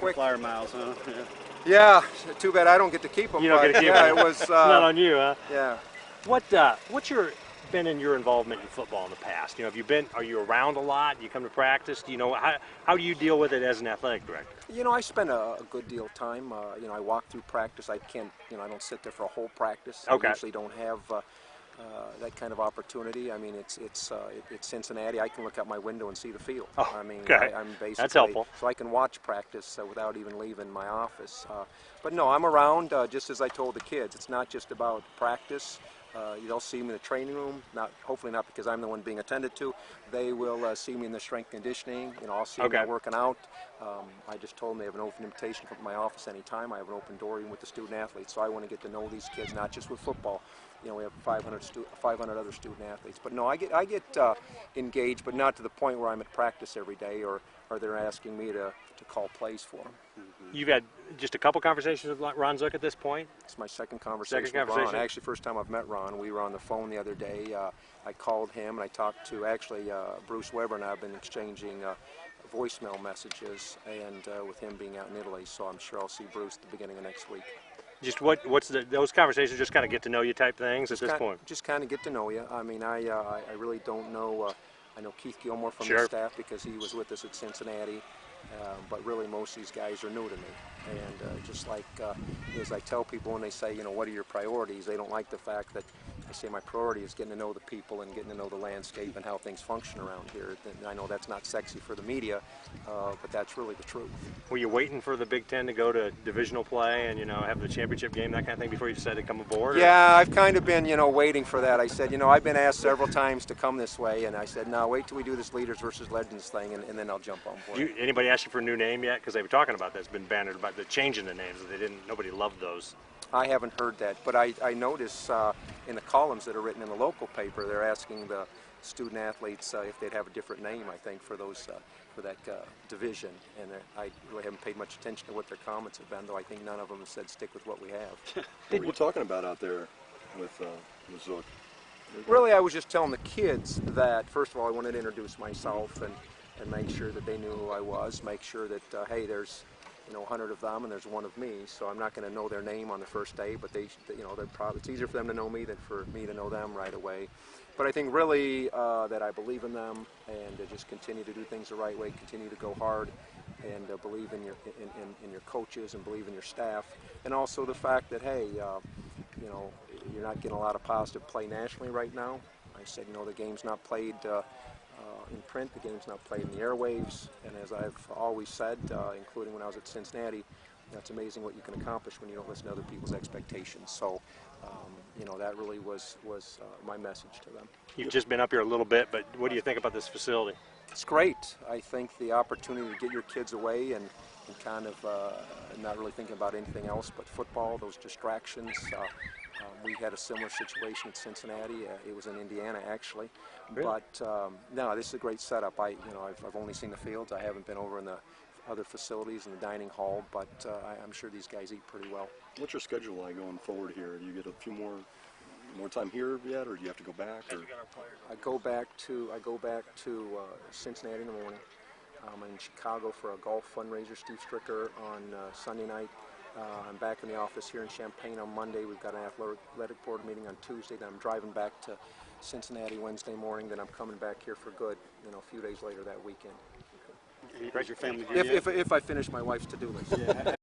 quick. Flyer miles, huh? Yeah, too bad I don't get to keep them. You don't get to keep yeah, them. it was. It's not on you, huh? Yeah. What's been in your involvement in football in the past? You know, are you around a lot? Do you come to practice? Do you know how do you deal with it as an athletic director? You know, I spend a good deal of time. You know, I walk through practice. I can't. You know, I don't sit there for a whole practice. Okay. I usually don't have that kind of opportunity. I mean, it's Cincinnati. I can look out my window and see the field. Oh, I mean, okay. I'm basically. That's helpful. So I can watch practice without even leaving my office. But no, I'm around. Just as I told the kids, it's not just about practice. They'll see me in the training room. Hopefully not because I'm the one being attended to. They will see me in the strength conditioning. You know, I'll see them working out. I just told them they have an open invitation to come to my office anytime. I have an open door even with the student athletes. So I want to get to know these kids, not just with football. You know, we have 500 other student athletes. But no, I get engaged, but not to the point where I'm at practice every day or they're asking me to call plays for them. You've had just a couple conversations with Ron Zook at this point? It's my second conversation with Ron. Actually, first time I've met Ron. We were on the phone the other day. I called him and I talked to, Bruce Weber and I have been exchanging voicemail messages, and with him being out in Italy, so I'm sure I'll see Bruce at the beginning of next week. Just those conversations just kind of get to know you type things at this point? Just kind of get to know you. I mean, I really don't know. I know Keith Gilmore from Sure. the staff because he was with us at Cincinnati, but really most of these guys are new to me. And just like as I tell people when they say, you know, what are your priorities, they don't like the fact that I say my priority is getting to know the people and getting to know the landscape and how things function around here. And I know that's not sexy for the media, but that's really the truth. Were you waiting for the Big Ten to go to divisional play and, you know, have the championship game, that kind of thing, before you decided to come aboard? Yeah, I've kind of been, you know, waiting for that. I said, you know, I've been asked several times to come this way, and I said, no, wait till we do this Leaders versus Legends thing, and then I'll jump on board. Anybody ask you for a new name yet? Because they were talking about that. It's been bannered about the changing the names. Nobody loved those. I haven't heard that, but I notice in the columns that are written in the local paper, they're asking the student athletes if they'd have a different name, I think, for those for that division. And I really haven't paid much attention to what their comments have been, though I think none of them have said stick with what we have. What were you talking about out there with Zook? Really, I was just telling the kids that, first of all, I wanted to introduce myself and make sure that they knew who I was, make sure that, hey, there's 100 of them and there's one of me, so I'm not going to know their name on the first day, but they're probably, it's easier for them to know me than for me to know them right away. But I think really that I believe in them and to just continue to do things the right way, continue to go hard, and believe in your coaches and believe in your staff, and also the fact that, hey, you're not getting a lot of positive play nationally right now. I said, the game's not played in print, the game's not played in the airwaves, and as I've always said, including when I was at Cincinnati, it's amazing what you can accomplish when you don't listen to other people's expectations. So, that really was my message to them. You've just been up here a little bit, but what do you think about this facility? It's great. I think the opportunity to get your kids away and kind of not really thinking about anything else but football, those distractions. We had a similar situation at Cincinnati. It was in Indiana, actually. Really? But no, this is a great setup. I've only seen the fields. I haven't been over in the other facilities in the dining hall, but I'm sure these guys eat pretty well. What's your schedule like going forward here? Do you get a few more time here yet, or do you have to go back? Or? I go back to Cincinnati in the morning. I'm in Chicago for a golf fundraiser, Steve Stricker, on Sunday night. I'm back in the office here in Champaign on Monday. We've got an athletic board meeting on Tuesday. Then I'm driving back to Cincinnati Wednesday morning. Then I'm coming back here for good, a few days later that weekend. Does your family do if I finish my wife's to-do list. Yeah.